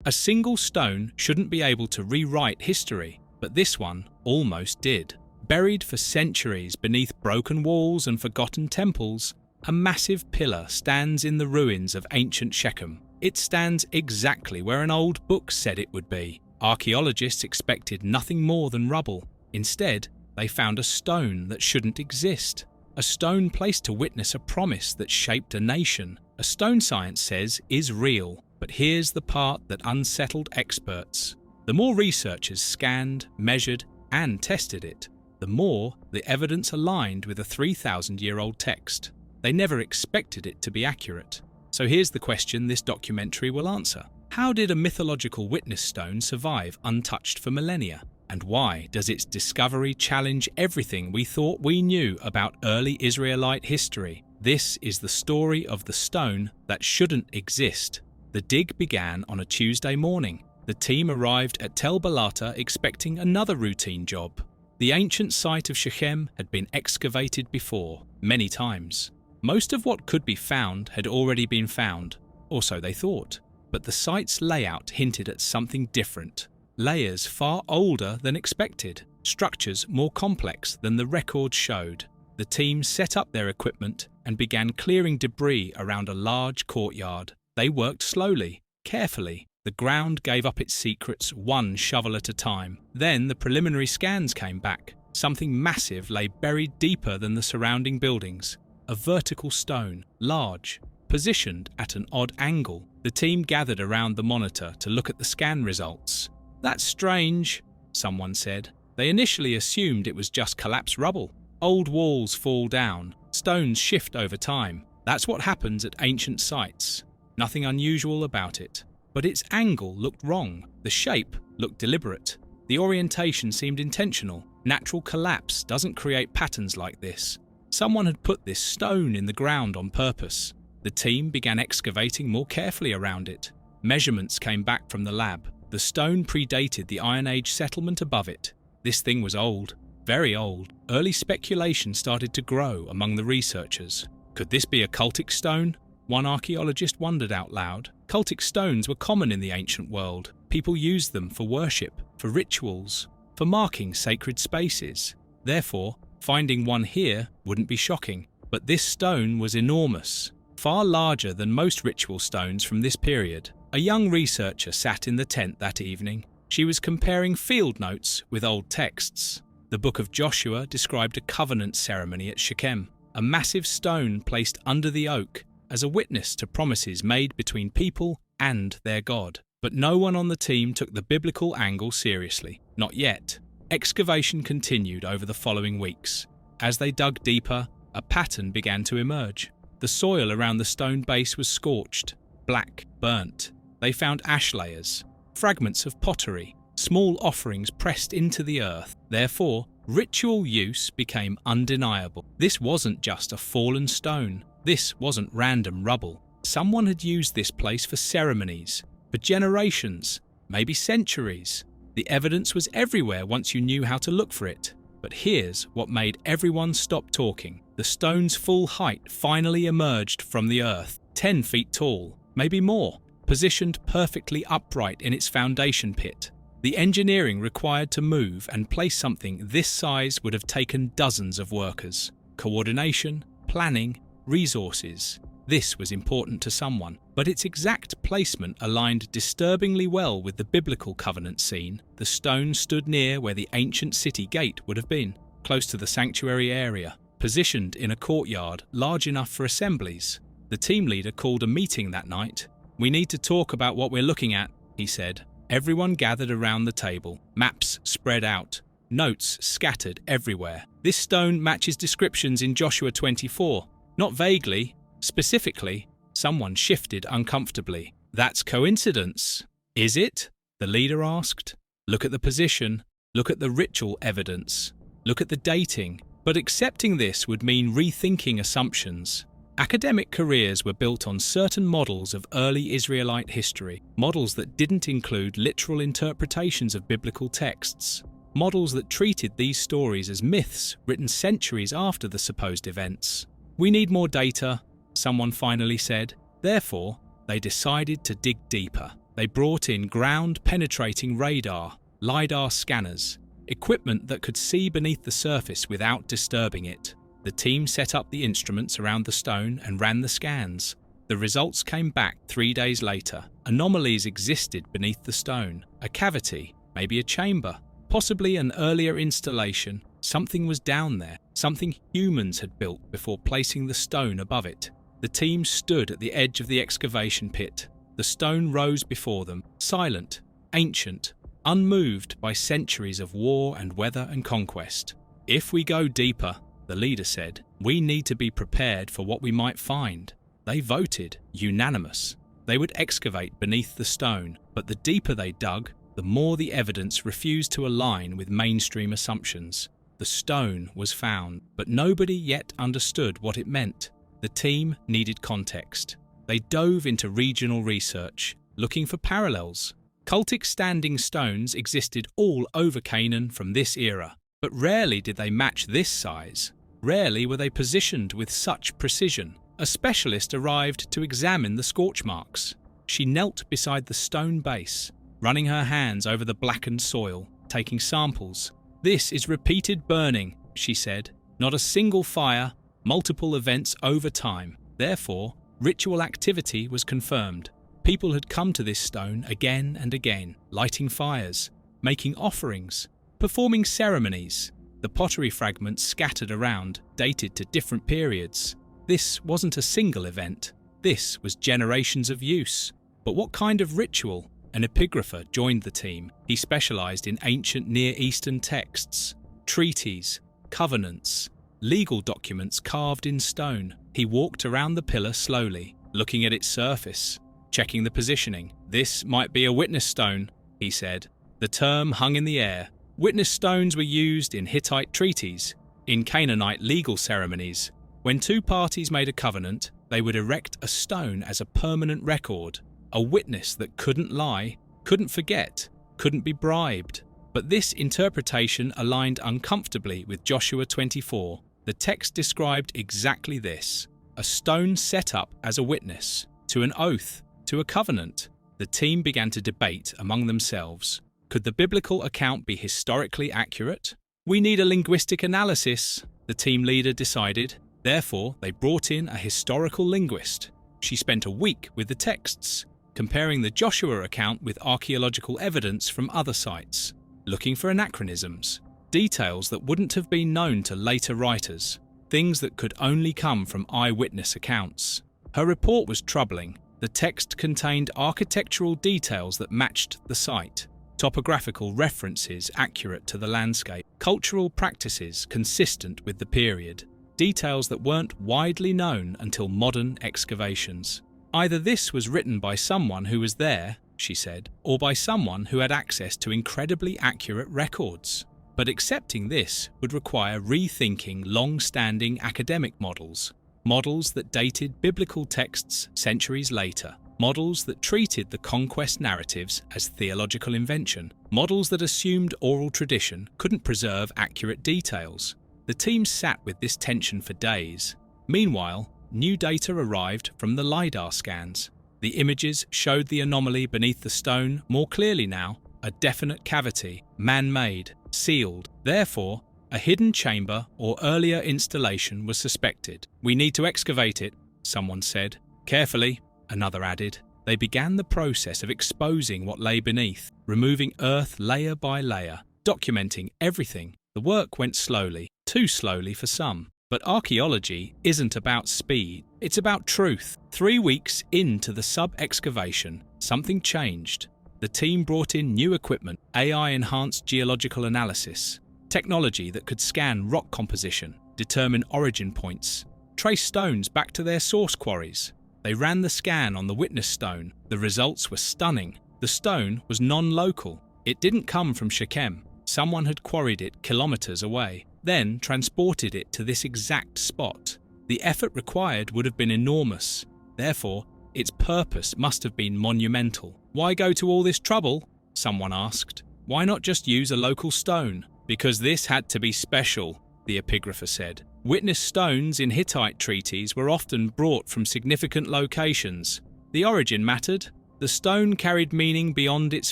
A single stone shouldn't be able to rewrite history, but this one almost did. Buried for centuries beneath broken walls and forgotten temples, a massive pillar stands in the ruins of ancient Shechem. It stands exactly where an old book said it would be. Archaeologists expected nothing more than rubble. Instead, they found a stone that shouldn't exist. A stone placed to witness a promise that shaped a nation. A stone science says is real, but here's the part that unsettled experts. The more researchers scanned, measured, and tested it, the more the evidence aligned with a 3,000-year-old text. They never expected it to be accurate. So here's the question this documentary will answer. How did a mythological witness stone survive untouched for millennia? And why does its discovery challenge everything we thought we knew about early Israelite history? This is the story of the stone that shouldn't exist. The dig began on a Tuesday morning. The team arrived at Tel Balata expecting another routine job. The ancient site of Shechem had been excavated before, many times. Most of what could be found had already been found, or so they thought. But the site's layout hinted at something different. Layers far older than expected, structures more complex than the records showed. The team set up their equipment and began clearing debris around a large courtyard. They worked slowly, carefully. The ground gave up its secrets one shovel at a time. Then the preliminary scans came back. Something massive lay buried deeper than the surrounding buildings. A vertical stone, large, positioned at an odd angle. The team gathered around the monitor to look at the scan results. "That's strange," someone said. They initially assumed it was just collapsed rubble. Old walls fall down, stones shift over time. That's what happens at ancient sites. Nothing unusual about it. But its angle looked wrong. The shape looked deliberate. The orientation seemed intentional. Natural collapse doesn't create patterns like this. Someone had put this stone in the ground on purpose. The team began excavating more carefully around it. Measurements came back from the lab. The stone predated the Iron Age settlement above it. This thing was old, very old. Early speculation started to grow among the researchers. Could this be a cultic stone? One archaeologist wondered out loud. Cultic stones were common in the ancient world. People used them for worship, for rituals, for marking sacred spaces. Therefore, finding one here wouldn't be shocking. But this stone was enormous, far larger than most ritual stones from this period. A young researcher sat in the tent that evening. She was comparing field notes with old texts. The book of Joshua described a covenant ceremony at Shechem, a massive stone placed under the oak as a witness to promises made between people and their God. But no one on the team took the biblical angle seriously. Not yet. Excavation continued over the following weeks. As they dug deeper, a pattern began to emerge. The soil around the stone base was scorched, black, burnt. They found ash layers, fragments of pottery, small offerings pressed into the earth. Therefore, ritual use became undeniable. This wasn't just a fallen stone. This wasn't random rubble. Someone had used this place for ceremonies, for generations, maybe centuries. The evidence was everywhere once you knew how to look for it. But here's what made everyone stop talking. The stone's full height finally emerged from the earth, 10 feet tall, maybe more, positioned perfectly upright in its foundation pit. The engineering required to move and place something this size would have taken dozens of workers. Coordination, planning, resources. This was important to someone, but its exact placement aligned disturbingly well with the biblical covenant scene. The stone stood near where the ancient city gate would have been, close to the sanctuary area, positioned in a courtyard large enough for assemblies. The team leader called a meeting that night. "We need to talk about what we're looking at," he said. Everyone gathered around the table, maps spread out, notes scattered everywhere. "This stone matches descriptions in Joshua 24. Not vaguely, specifically." Someone shifted uncomfortably. "That's coincidence." "Is it?" the leader asked. "Look at the position, look at the ritual evidence, look at the dating." But accepting this would mean rethinking assumptions. Academic careers were built on certain models of early Israelite history, models that didn't include literal interpretations of biblical texts, models that treated these stories as myths written centuries after the supposed events. "We need more data," someone finally said. Therefore, they decided to dig deeper. They brought in ground-penetrating radar, LiDAR scanners, equipment that could see beneath the surface without disturbing it. The team set up the instruments around the stone and ran the scans. The results came back 3 days later. Anomalies existed beneath the stone. A cavity, maybe a chamber, possibly an earlier installation. Something was down there, something humans had built before placing the stone above it. The team stood at the edge of the excavation pit. The stone rose before them, silent, ancient, unmoved by centuries of war and weather and conquest. "If we go deeper," the leader said, "we need to be prepared for what we might find." They voted, unanimous. They would excavate beneath the stone, but the deeper they dug, the more the evidence refused to align with mainstream assumptions. The stone was found, but nobody yet understood what it meant. The team needed context. They dove into regional research, looking for parallels. Cultic standing stones existed all over Canaan from this era, but rarely did they match this size. Rarely were they positioned with such precision. A specialist arrived to examine the scorch marks. She knelt beside the stone base, running her hands over the blackened soil, taking samples. "This is repeated burning," she said. "Not a single fire, multiple events over time. Therefore, ritual activity was confirmed. People had come to this stone again and again, lighting fires, making offerings, performing ceremonies. The pottery fragments scattered around, dated to different periods. This wasn't a single event. This was generations of use. But what kind of ritual? An epigrapher joined the team. He specialized in ancient Near Eastern texts, treaties, covenants, legal documents carved in stone. He walked around the pillar slowly, looking at its surface, checking the positioning. "This might be a witness stone," he said. The term hung in the air. Witness stones were used in Hittite treaties, in Canaanite legal ceremonies. When two parties made a covenant, they would erect a stone as a permanent record, a witness that couldn't lie, couldn't forget, couldn't be bribed. But this interpretation aligned uncomfortably with Joshua 24. The text described exactly this: a stone set up as a witness, to an oath, to a covenant. The team began to debate among themselves. Could the biblical account be historically accurate? "We need a linguistic analysis," the team leader decided. Therefore, they brought in a historical linguist. She spent a week with the texts, comparing the Joshua account with archaeological evidence from other sites, looking for anachronisms, details that wouldn't have been known to later writers, things that could only come from eyewitness accounts. Her report was troubling. The text contained architectural details that matched the site, topographical references accurate to the landscape, cultural practices consistent with the period, details that weren't widely known until modern excavations. "Either this was written by someone who was there," she said, "or by someone who had access to incredibly accurate records. But accepting this would require rethinking long-standing academic models, models that dated biblical texts centuries later, models that treated the conquest narratives as theological invention, models that assumed oral tradition couldn't preserve accurate details." The team sat with this tension for days. Meanwhile, new data arrived from the LiDAR scans. The images showed the anomaly beneath the stone more clearly now, a definite cavity, man-made, sealed. Therefore, a hidden chamber or earlier installation was suspected. "We need to excavate it," someone said. "Carefully," another added. They began the process of exposing what lay beneath, removing earth layer by layer, documenting everything. The work went slowly, too slowly for some. But archaeology isn't about speed, it's about truth. 3 weeks into the sub-excavation, something changed. The team brought in new equipment, AI-enhanced geological analysis, technology that could scan rock composition, determine origin points, trace stones back to their source quarries. They ran the scan on the witness stone. The results were stunning. The stone was non-local. It didn't come from Shechem. Someone had quarried it kilometers away, then transported it to this exact spot. The effort required would have been enormous. Therefore, its purpose must have been monumental. "Why go to all this trouble?" someone asked. "Why not just use a local stone?" "Because this had to be special," the epigrapher said. "Witness stones in Hittite treaties were often brought from significant locations. The origin mattered. The stone carried meaning beyond its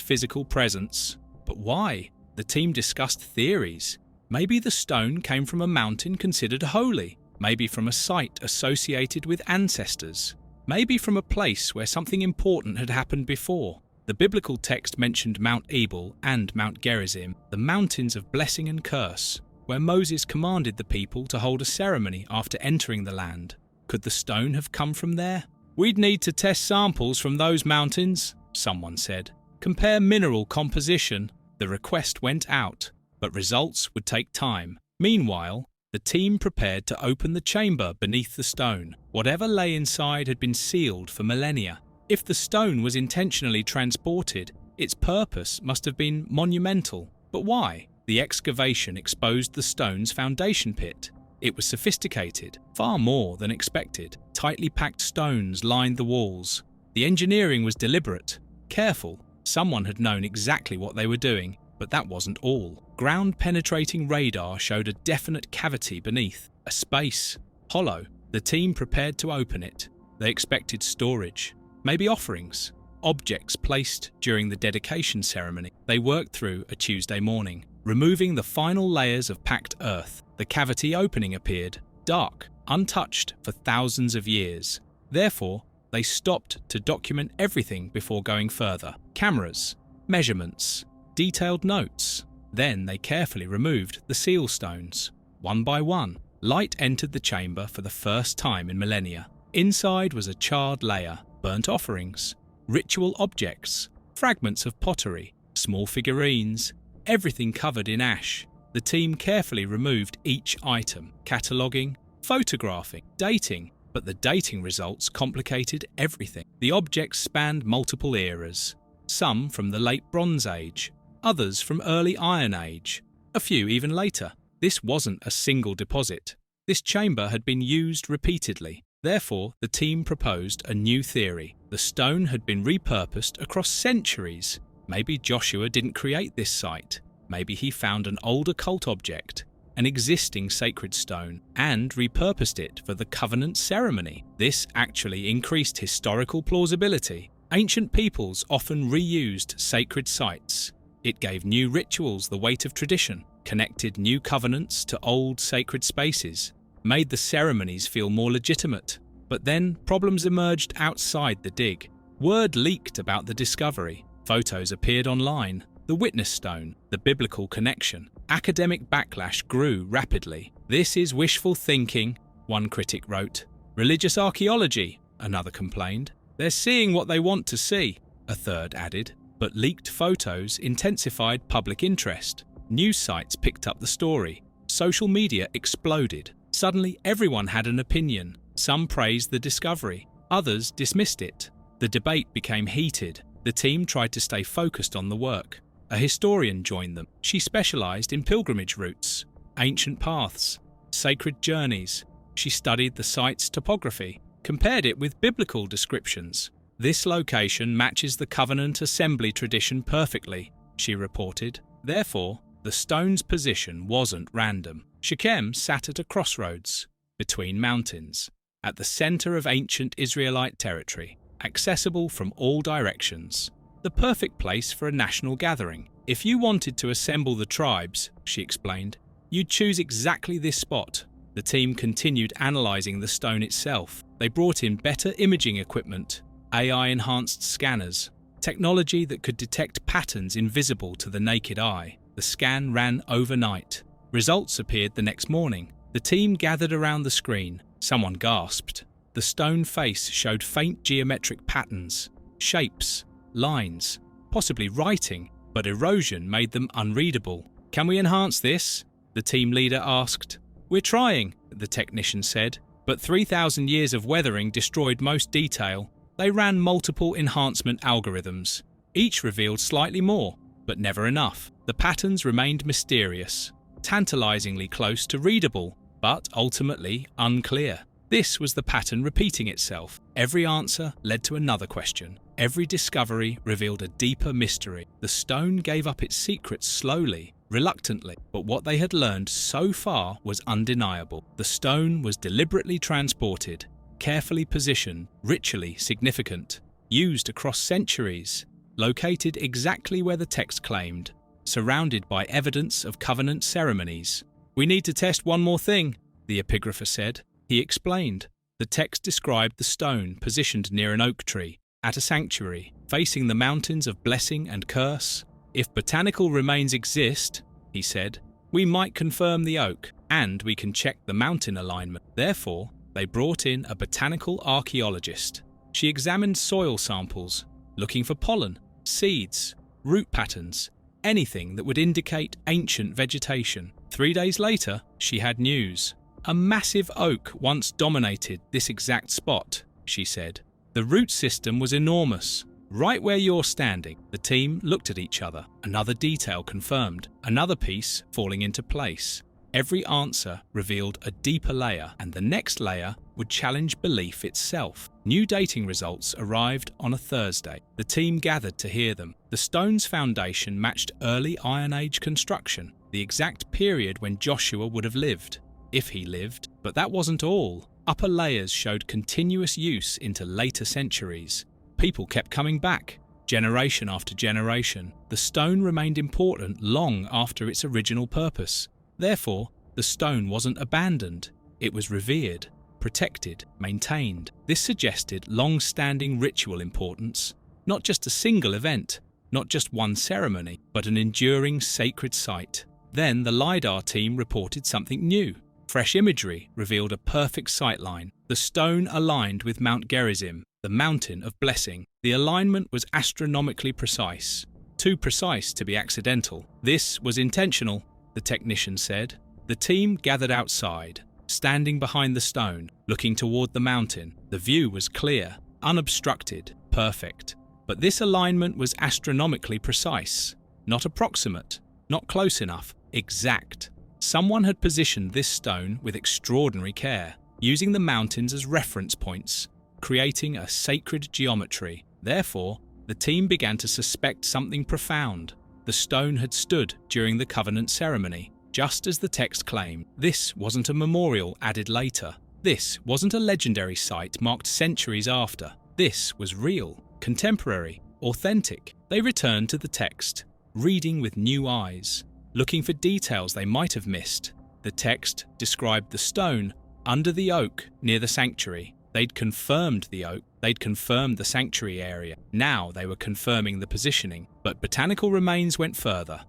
physical presence. But why? The team discussed theories. Maybe the stone came from a mountain considered holy. Maybe from a site associated with ancestors. Maybe from a place where something important had happened before. The biblical text mentioned Mount Ebal and Mount Gerizim, the mountains of blessing and curse, where Moses commanded the people to hold a ceremony after entering the land. Could the stone have come from there? "We'd need to test samples from those mountains," someone said. "Compare mineral composition." The request went out, but results would take time. Meanwhile, the team prepared to open the chamber beneath the stone. Whatever lay inside had been sealed for millennia. If the stone was intentionally transported, its purpose must have been monumental. But why? The excavation exposed the stone's foundation pit. It was sophisticated, far more than expected. Tightly packed stones lined the walls. The engineering was deliberate, careful. Someone had known exactly what they were doing, but that wasn't all. Ground-penetrating radar showed a definite cavity beneath, a space, hollow. The team prepared to open it. They expected storage, maybe offerings, objects placed during the dedication ceremony. They worked through a Tuesday morning, removing the final layers of packed earth. The cavity opening appeared, dark, untouched for thousands of years. Therefore, they stopped to document everything before going further. Cameras, measurements, detailed notes. Then they carefully removed the seal stones. One by one, light entered the chamber for the first time in millennia. Inside was a charred layer, burnt offerings, ritual objects, fragments of pottery, small figurines, everything covered in ash. The team carefully removed each item, cataloguing, photographing, dating, but the dating results complicated everything. The objects spanned multiple eras, some from the late Bronze Age, others from early Iron Age, a few even later. This wasn't a single deposit. This chamber had been used repeatedly. Therefore, the team proposed a new theory. The stone had been repurposed across centuries. Maybe Joshua didn't create this site. Maybe he found an old occult object, an existing sacred stone, and repurposed it for the covenant ceremony. This actually increased historical plausibility. Ancient peoples often reused sacred sites. It gave new rituals the weight of tradition, connected new covenants to old sacred spaces, made the ceremonies feel more legitimate. But then problems emerged outside the dig. Word leaked about the discovery. Photos appeared online. The witness stone, the biblical connection. Academic backlash grew rapidly. "This is wishful thinking," one critic wrote. "Religious archaeology," another complained. "They're seeing what they want to see," a third added. But leaked photos intensified public interest. News sites picked up the story. Social media exploded. Suddenly everyone had an opinion. Some praised the discovery, others dismissed it. The debate became heated. The team tried to stay focused on the work. A historian joined them. She specialized in pilgrimage routes, ancient paths, sacred journeys. She studied the site's topography, compared it with biblical descriptions. "This location matches the covenant assembly tradition perfectly," she reported. Therefore, the stone's position wasn't random. Shechem sat at a crossroads, between mountains, at the center of ancient Israelite territory, accessible from all directions. The perfect place for a national gathering. "If you wanted to assemble the tribes," she explained, "you'd choose exactly this spot." The team continued analyzing the stone itself. They brought in better imaging equipment, AI-enhanced scanners, technology that could detect patterns invisible to the naked eye. The scan ran overnight. Results appeared the next morning. The team gathered around the screen. Someone gasped. The stone face showed faint geometric patterns, shapes, lines, possibly writing, but erosion made them unreadable. "Can we enhance this?" the team leader asked. "We're trying," the technician said, but 3,000 years of weathering destroyed most detail. They ran multiple enhancement algorithms. Each revealed slightly more, but never enough. The patterns remained mysterious, tantalizingly close to readable, but ultimately unclear. This was the pattern repeating itself. Every answer led to another question. Every discovery revealed a deeper mystery. The stone gave up its secrets slowly, reluctantly, but what they had learned so far was undeniable. The stone was deliberately transported, carefully positioned, ritually significant. used across centuries, located exactly where the text claimed, surrounded by evidence of covenant ceremonies. "We need to test one more thing," the epigrapher said. He explained. The text described the stone positioned near an oak tree, at a sanctuary, facing the mountains of blessing and curse. "If botanical remains exist," he said, "we might confirm the oak, and we can check the mountain alignment." Therefore, they brought in a botanical archaeologist. She examined soil samples, looking for pollen, seeds, root patterns, anything that would indicate ancient vegetation. 3 days later, she had news. "A massive oak once dominated this exact spot," she said. "The root system was enormous. Right where you're standing." The team looked at each other. Another detail confirmed, another piece falling into place. Every answer revealed a deeper layer, and the next layer would challenge belief itself. New dating results arrived on a Thursday. The team gathered to hear them. The stone's foundation matched early Iron Age construction, the exact period when Joshua would have lived, if he lived. But that wasn't all. Upper layers showed continuous use into later centuries. People kept coming back, generation after generation. The stone remained important long after its original purpose. Therefore, the stone wasn't abandoned. It was revered, protected, maintained. This suggested long-standing ritual importance, not just a single event, not just one ceremony, but an enduring sacred site. Then the LiDAR team reported something new. Fresh imagery revealed a perfect sightline. The stone aligned with Mount Gerizim, the mountain of blessing. The alignment was astronomically precise, too precise to be accidental. This was intentional, the technician said. The team gathered outside, standing behind the stone, looking toward the mountain. The view was clear, unobstructed, perfect. But this alignment was astronomically precise, not approximate, not close enough, exact. Someone had positioned this stone with extraordinary care, using the mountains as reference points, creating a sacred geometry. Therefore, the team began to suspect something profound. The stone had stood during the covenant ceremony, just as the text claimed. This wasn't a memorial added later. This wasn't a legendary site marked centuries after. This was real, contemporary, authentic. They returned to the text, reading with new eyes, looking for details they might have missed. The text described the stone under the oak near the sanctuary. They'd confirmed the oak, they'd confirmed the sanctuary area. Now they were confirming the positioning. But botanical remains went further.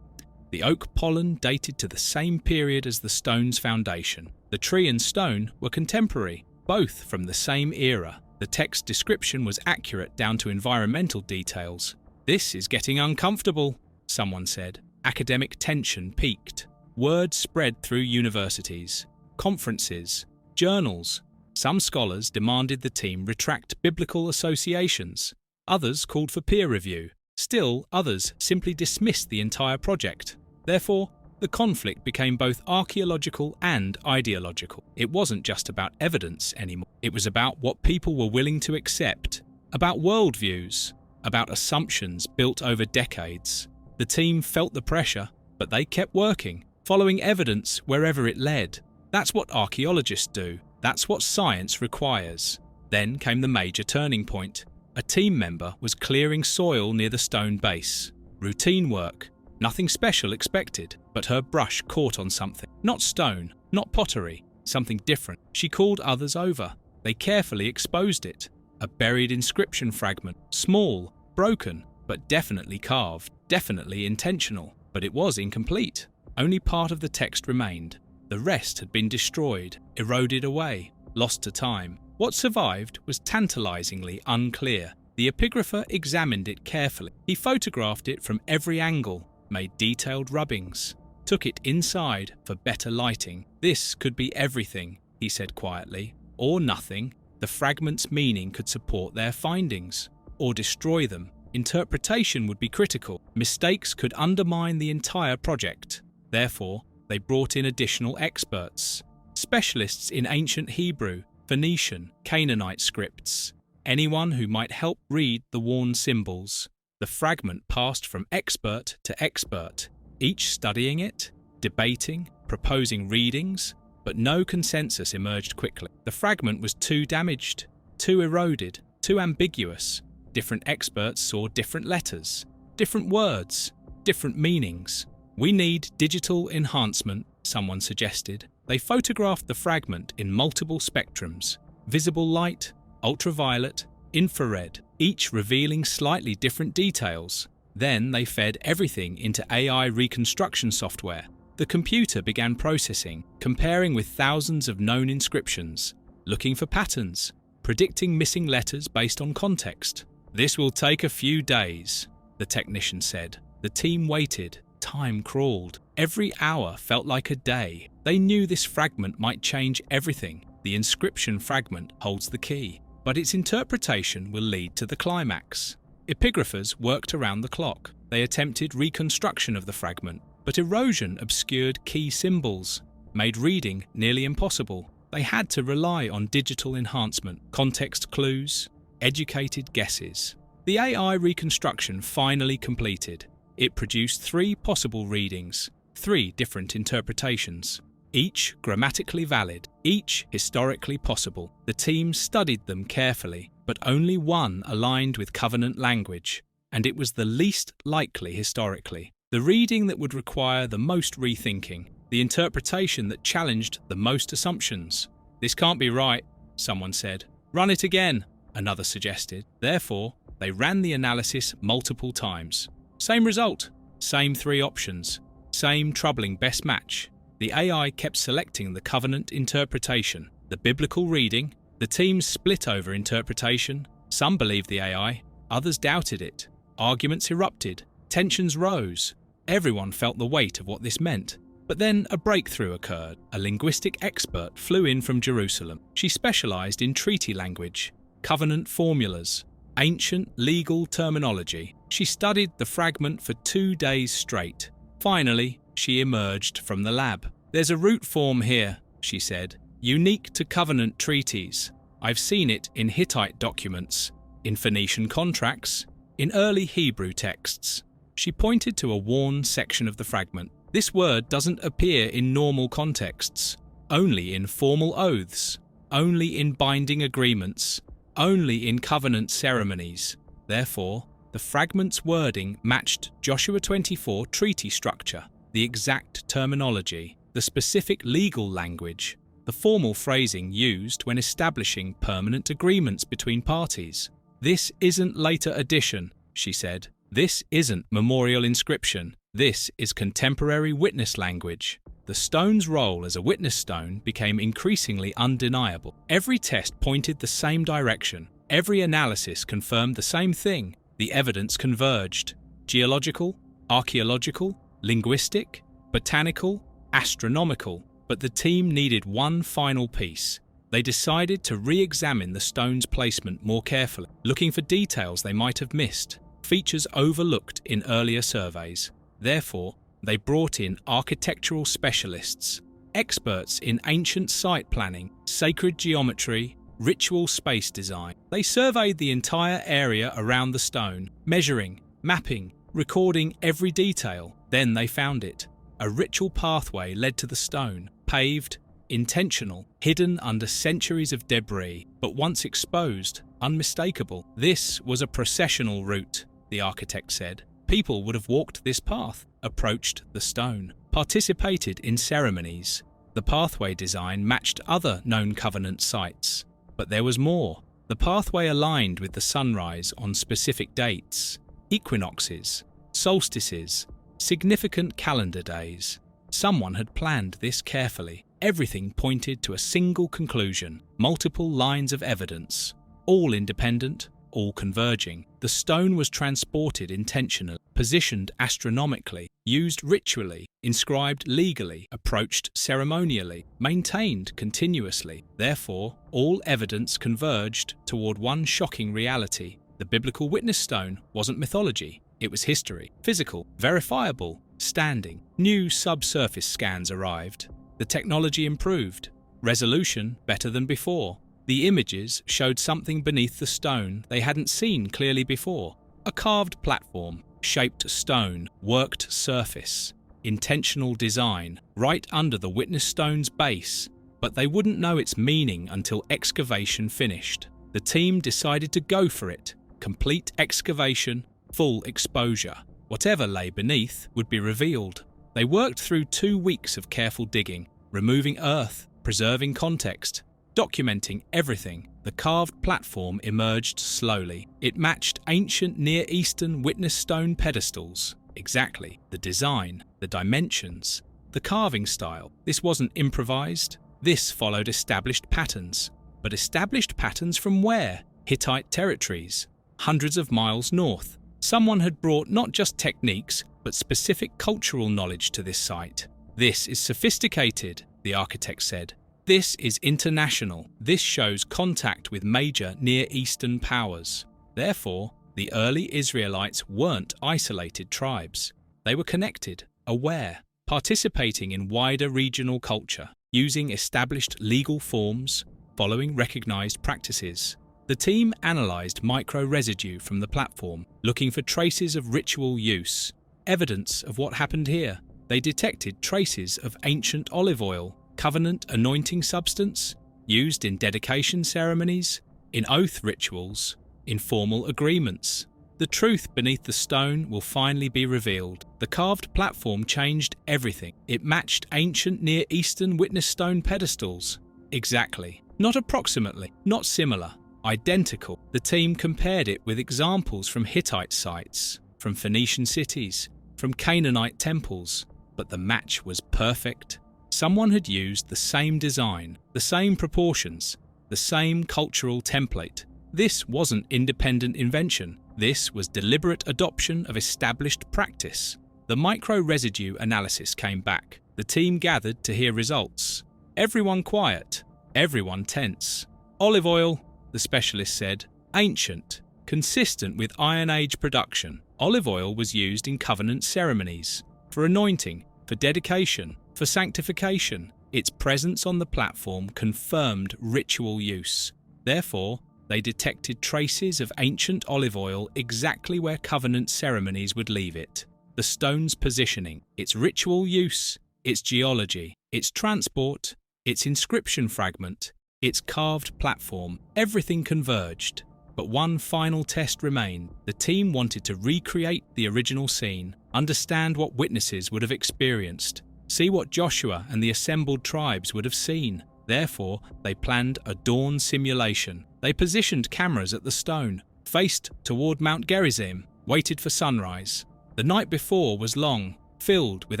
The oak pollen dated to the same period as the stone's foundation. The tree and stone were contemporary, both from the same era. The text description was accurate down to environmental details. "This is getting uncomfortable," someone said. Academic tension peaked. Word spread through universities, conferences, journals. Some scholars demanded the team retract biblical associations. Others called for peer review. Still, others simply dismissed the entire project. Therefore, the conflict became both archaeological and ideological. It wasn't just about evidence anymore. It was about what people were willing to accept, about worldviews, about assumptions built over decades. The team felt the pressure, but they kept working, following evidence wherever it led. That's what archaeologists do. That's what science requires. Then came the major turning point. A team member was clearing soil near the stone base. Routine work. Nothing special expected, but her brush caught on something. Not stone, not pottery, something different. She called others over. They carefully exposed it. A buried inscription fragment. Small, broken, but definitely carved. Definitely intentional. But it was incomplete. Only part of the text remained. The rest had been destroyed, eroded away, lost to time. What survived was tantalizingly unclear. The epigrapher examined it carefully. He photographed it from every angle, made detailed rubbings, took it inside for better lighting. "This could be everything," he said quietly, "or nothing. The fragment's meaning could support their findings, or destroy them. Interpretation would be critical. Mistakes could undermine the entire project." Therefore, they brought in additional experts, specialists in ancient Hebrew, Phoenician, Canaanite scripts, anyone who might help read the worn symbols. The fragment passed from expert to expert, each studying it, debating, proposing readings, but no consensus emerged quickly. The fragment was too damaged, too eroded, too ambiguous. Different experts saw different letters, different words, different meanings. "We need digital enhancement," someone suggested. They photographed the fragment in multiple spectrums: visible light, ultraviolet, infrared, each revealing slightly different details. Then they fed everything into AI reconstruction software. The computer began processing, comparing with thousands of known inscriptions, looking for patterns, predicting missing letters based on context. "This will take a few days," the technician said. The team waited. Time crawled. Every hour felt like a day. They knew this fragment might change everything. The inscription fragment holds the key, but its interpretation will lead to the climax. Epigraphers worked around the clock. They attempted reconstruction of the fragment, but erosion obscured key symbols, made reading nearly impossible. They had to rely on digital enhancement, context clues, educated guesses. The AI reconstruction finally completed. It produced 3 possible readings, 3 different interpretations, each grammatically valid, each historically possible. The team studied them carefully, but only one aligned with covenant language, and it was the least likely historically. The reading that would require the most rethinking, the interpretation that challenged the most assumptions. "This can't be right," someone said. "Run it again," another suggested. Therefore, they ran the analysis multiple times. Same result, same 3 options, same troubling best match. The AI kept selecting the covenant interpretation, the biblical reading. The team split over interpretation. Some believed the AI, others doubted it. Arguments erupted, tensions rose. Everyone felt the weight of what this meant. But then a breakthrough occurred. A linguistic expert flew in from Jerusalem. She specialized in treaty language, covenant formulas, ancient legal terminology. She studied the fragment for 2 days straight. Finally, she emerged from the lab. "There's a root form here," she said, "unique to covenant treaties. I've seen it in Hittite documents, in Phoenician contracts, in early Hebrew texts." She pointed to a worn section of the fragment. "This word doesn't appear in normal contexts, only in formal oaths, only in binding agreements, only in covenant ceremonies." Therefore, the fragment's wording matched Joshua 24 treaty structure, the exact terminology, the specific legal language, the formal phrasing used when establishing permanent agreements between parties. "This isn't later addition," she said. "This isn't memorial inscription. This is contemporary witness language." The stone's role as a witness stone became increasingly undeniable. Every test pointed the same direction. Every analysis confirmed the same thing. The evidence converged. Geological, archaeological, linguistic, botanical, astronomical. But the team needed one final piece. They decided to re-examine the stone's placement more carefully, looking for details they might have missed, features overlooked in earlier surveys. Therefore, they brought in architectural specialists, experts in ancient site planning, sacred geometry, ritual space design. They surveyed the entire area around the stone, measuring, mapping, recording every detail. Then they found it. A ritual pathway led to the stone, paved, intentional, hidden under centuries of debris, but once exposed, unmistakable. "This was a processional route," the architect said. "People would have walked this path, approached the stone, participated in ceremonies." The pathway design matched other known covenant sites. But there was more. The pathway aligned with the sunrise on specific dates, equinoxes, solstices, significant calendar days. Someone had planned this carefully. Everything pointed to a single conclusion, multiple lines of evidence, all independent, all converging. The stone was transported intentionally, positioned astronomically, used ritually, inscribed legally, approached ceremonially, maintained continuously. Therefore, all evidence converged toward one shocking reality. The biblical witness stone wasn't mythology. It was history, physical, verifiable, standing. New subsurface scans arrived. The technology improved. Resolution better than before. The images showed something beneath the stone they hadn't seen clearly before. A carved platform, shaped stone, worked surface, intentional design, right under the witness stone's base. But they wouldn't know its meaning until excavation finished. The team decided to go for it, Complete excavation, full exposure. Whatever lay beneath would be revealed. They worked through 2 weeks of careful digging, removing earth, preserving context, documenting everything. The carved platform emerged slowly. It matched ancient Near Eastern witness stone pedestals. Exactly. The design, the dimensions, the carving style. This wasn't improvised. This followed established patterns. But established patterns from where? Hittite territories, hundreds of miles north. Someone had brought not just techniques, but specific cultural knowledge to this site. This is sophisticated, the architect said. This is international. This shows contact with major Near Eastern powers. Therefore, the early Israelites weren't isolated tribes. They were connected, aware, participating in wider regional culture, using established legal forms, following recognized practices. The team analyzed micro-residue from the platform, looking for traces of ritual use, evidence of what happened here. They detected traces of ancient olive oil, covenant anointing substance, used in dedication ceremonies, in oath rituals, in formal agreements. The truth beneath the stone will finally be revealed. The carved platform changed everything. It matched ancient Near Eastern witness stone pedestals. Exactly. Not approximately, not similar. Identical. The team compared it with examples from Hittite sites, from Phoenician cities, from Canaanite temples, but the match was perfect. Someone had used the same design, the same proportions, the same cultural template. This wasn't independent invention. This was deliberate adoption of established practice. The micro-residue analysis came back. The team gathered to hear results. Everyone quiet, everyone tense. Olive oil, the specialist said, ancient, consistent with Iron Age production. Olive oil was used in covenant ceremonies, for anointing, for dedication, for sanctification. Its presence on the platform confirmed ritual use. Therefore, they detected traces of ancient olive oil exactly where covenant ceremonies would leave it. The stone's positioning, its ritual use, its geology, its transport, its inscription fragment, its carved platform, everything converged. But one final test remained. The team wanted to recreate the original scene, understand what witnesses would have experienced, see what Joshua and the assembled tribes would have seen. Therefore, they planned a dawn simulation. They positioned cameras at the stone, faced toward Mount Gerizim, waited for sunrise. The night before was long, filled with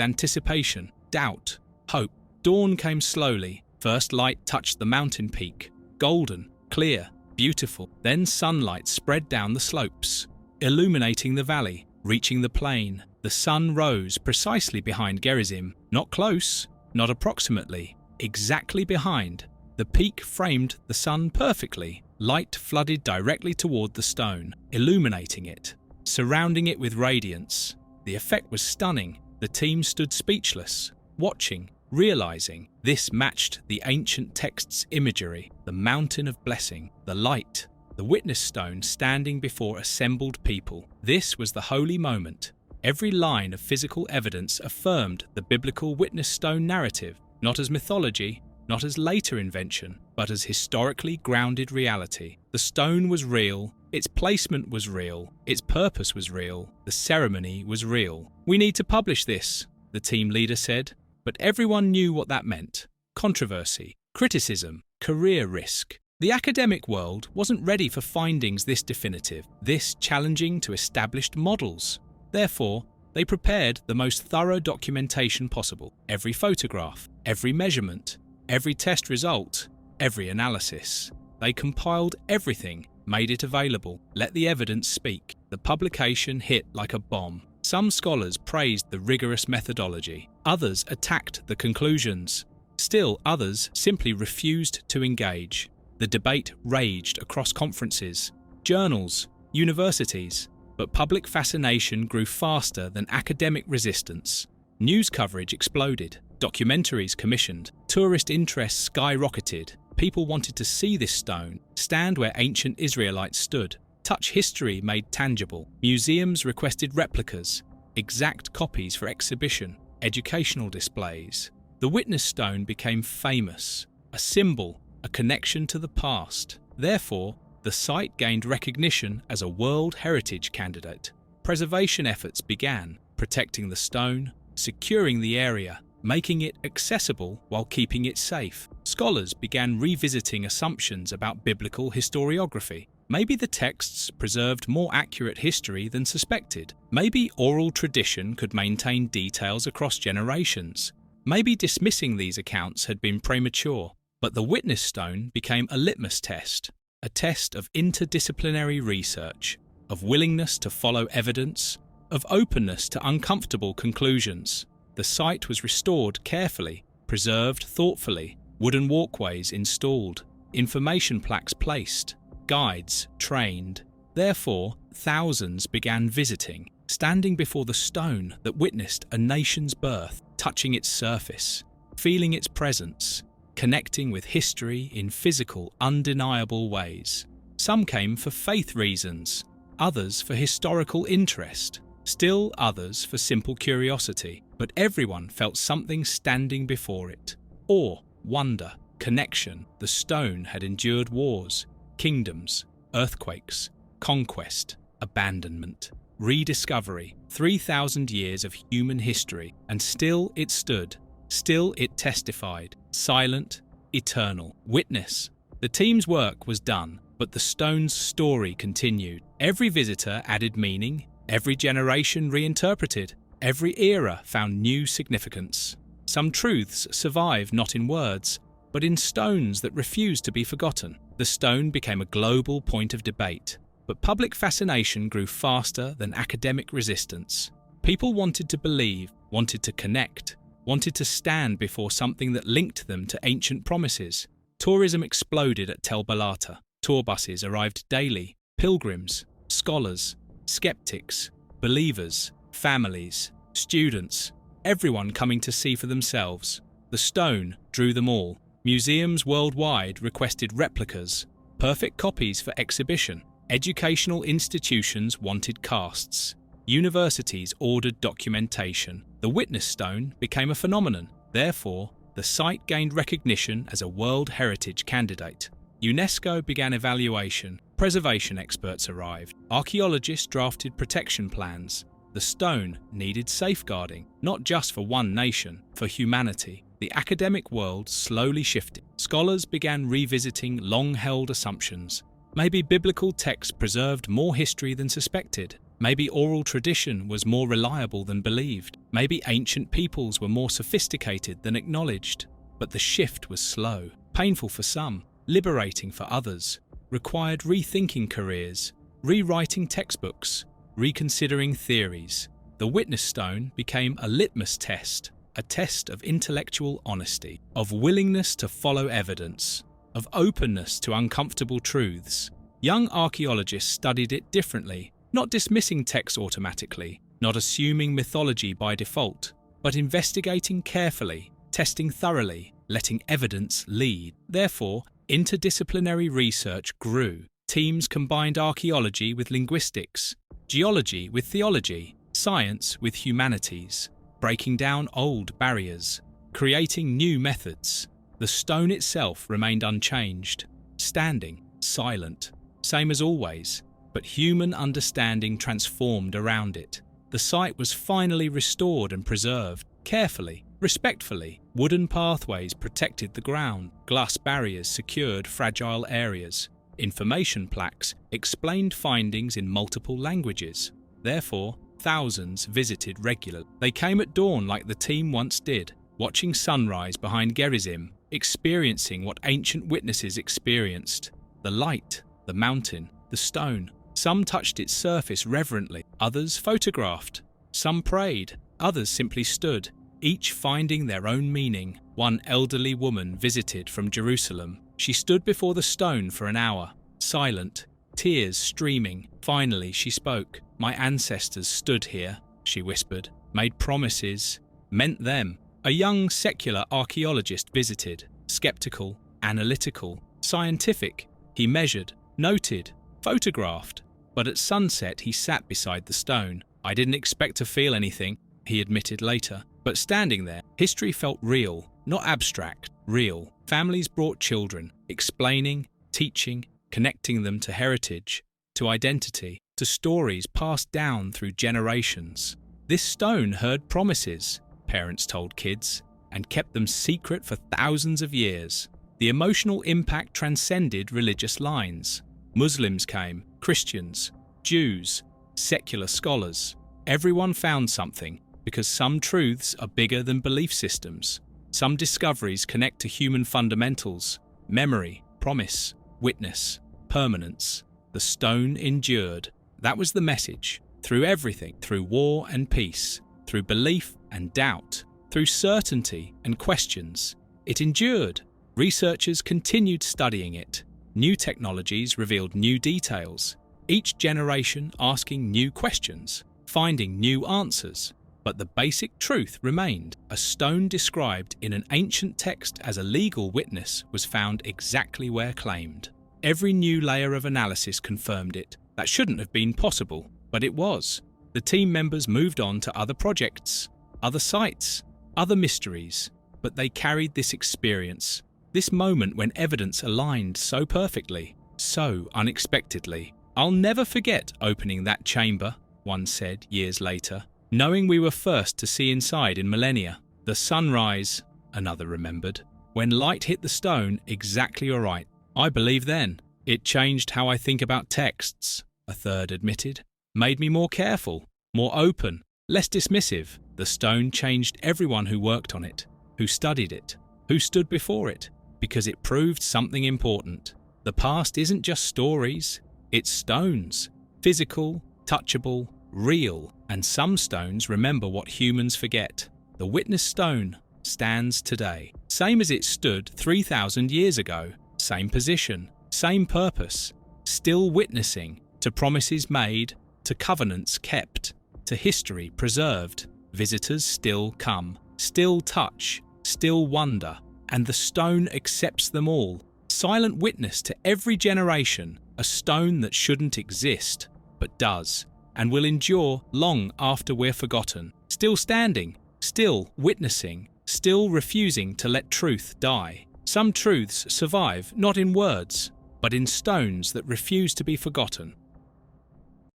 anticipation, doubt, hope. Dawn came slowly. First light touched the mountain peak, golden, clear, beautiful. Then sunlight spread down the slopes, illuminating the valley, reaching the plain. The sun rose precisely behind Gerizim, not close, not approximately, exactly behind. The peak framed the sun perfectly. Light flooded directly toward the stone, illuminating it, surrounding it with radiance. The effect was stunning. The team stood speechless, watching, realizing this matched the ancient text's imagery, the mountain of blessing, the light, the witness stone standing before assembled people. This was the holy moment. Every line of physical evidence affirmed the biblical witness stone narrative, not as mythology, not as later invention, but as historically grounded reality. The stone was real, its placement was real, its purpose was real, the ceremony was real. "We need to publish this," the team leader said. But everyone knew what that meant. Controversy, criticism, career risk. The academic world wasn't ready for findings this definitive, this challenging to established models. Therefore, they prepared the most thorough documentation possible. Every photograph, every measurement, every test result, every analysis. They compiled everything, made it available, let the evidence speak. The publication hit like a bomb. Some scholars praised the rigorous methodology. Others attacked the conclusions. Still others simply refused to engage. The debate raged across conferences, journals, universities, but public fascination grew faster than academic resistance. News coverage exploded, documentaries commissioned, tourist interest skyrocketed. People wanted to see this stone, stand where ancient Israelites stood, touch history made tangible. Museums requested replicas, exact copies for exhibition, educational displays. The witness stone became famous, a symbol, a connection to the past. Therefore, the site gained recognition as a World Heritage candidate. Preservation efforts began, protecting the stone, securing the area, making it accessible while keeping it safe. Scholars began revisiting assumptions about biblical historiography. Maybe the texts preserved more accurate history than suspected. Maybe oral tradition could maintain details across generations. Maybe dismissing these accounts had been premature. But the witness stone became a litmus test, a test of interdisciplinary research, of willingness to follow evidence, of openness to uncomfortable conclusions. The site was restored carefully, preserved thoughtfully, wooden walkways installed, information plaques placed, guides trained. Therefore, thousands began visiting, standing before the stone that witnessed a nation's birth, touching its surface, feeling its presence, connecting with history in physical, undeniable ways. Some came for faith reasons, others for historical interest, still others for simple curiosity, but everyone felt something standing before it. Awe, wonder, connection. The stone had endured wars, kingdoms, earthquakes, conquest, abandonment, rediscovery, 3,000 years of human history, and still it stood. Still it testified, silent, eternal. Witness. The team's work was done, but the stone's story continued. Every visitor added meaning, every generation reinterpreted, every era found new significance. Some truths survive not in words, but in stones that refuse to be forgotten. The stone became a global point of debate, but public fascination grew faster than academic resistance. People wanted to believe, wanted to connect, wanted to stand before something that linked them to ancient promises. Tourism exploded at Tel Balata. Tour buses arrived daily. Pilgrims, scholars, skeptics, believers, families, students, everyone coming to see for themselves. The stone drew them all. Museums worldwide requested replicas, perfect copies for exhibition. Educational institutions wanted casts. Universities ordered documentation. The witness stone became a phenomenon. Therefore, the site gained recognition as a World Heritage candidate. UNESCO began evaluation. Preservation experts arrived. Archaeologists drafted protection plans. The stone needed safeguarding, not just for one nation, for humanity. The academic world slowly shifted. Scholars began revisiting long-held assumptions. Maybe biblical texts preserved more history than suspected. Maybe oral tradition was more reliable than believed. Maybe ancient peoples were more sophisticated than acknowledged. But the shift was slow, painful for some, liberating for others, required rethinking careers, rewriting textbooks, reconsidering theories. The witness stone became a litmus test, a test of intellectual honesty, of willingness to follow evidence, of openness to uncomfortable truths. Young archaeologists studied it differently, not dismissing texts automatically, not assuming mythology by default, but investigating carefully, testing thoroughly, letting evidence lead. Therefore, interdisciplinary research grew. Teams combined archaeology with linguistics, geology with theology, science with humanities, breaking down old barriers, creating new methods. The stone itself remained unchanged, standing, silent, same as always, but human understanding transformed around it. The site was finally restored and preserved, carefully, respectfully. Wooden pathways protected the ground, glass barriers secured fragile areas. Information plaques explained findings in multiple languages. Therefore, thousands visited regularly. They came at dawn like the team once did, watching sunrise behind Gerizim, experiencing what ancient witnesses experienced. The light, the mountain, the stone. Some touched its surface reverently, others photographed. Some prayed, others simply stood, each finding their own meaning. One elderly woman visited from Jerusalem. She stood before the stone for an hour, silent, tears streaming. Finally she spoke. "My ancestors stood here," she whispered, "made promises, meant them." A young secular archaeologist visited, skeptical, analytical, scientific. He measured, noted, photographed. But at sunset he sat beside the stone. "I didn't expect to feel anything," he admitted later. But standing there, history felt real, not abstract, real. Families brought children, explaining, teaching, connecting them to heritage, to identity, to stories passed down through generations. This stone heard promises, parents told kids, and kept them secret for thousands of years. The emotional impact transcended religious lines. Muslims came, Christians, Jews, secular scholars. Everyone found something, because some truths are bigger than belief systems. Some discoveries connect to human fundamentals: memory, promise, witness, permanence. The stone endured. That was the message. Through everything, through war and peace, through belief and doubt, through certainty and questions, it endured. Researchers continued studying it. New technologies revealed new details, each generation asking new questions, finding new answers. But the basic truth remained. A stone described in an ancient text as a legal witness was found exactly where claimed. Every new layer of analysis confirmed it. That shouldn't have been possible, but it was. The team members moved on to other projects, other sites, other mysteries, but they carried this experience, this moment when evidence aligned so perfectly, so unexpectedly. "I'll never forget opening that chamber," one said years later, "knowing we were first to see inside in millennia. The sunrise," another remembered, "when light hit the stone exactly right. I believe then. It changed how I think about texts," a third admitted. "Made me more careful, more open, less dismissive. The stone changed everyone who worked on it, who studied it, who stood before it, because it proved something important. The past isn't just stories, it's stones. Physical, touchable, real. And some stones remember what humans forget. The witness stone stands today, same as it stood 3,000 years ago. Same position, same purpose, still witnessing to promises made, to covenants kept, to history preserved. Visitors still come, still touch, still wonder, and the stone accepts them all. Silent witness to every generation, a stone that shouldn't exist, but does, and will endure long after we're forgotten. Still standing, still witnessing, still refusing to let truth die. Some truths survive not in words, but in stones that refuse to be forgotten.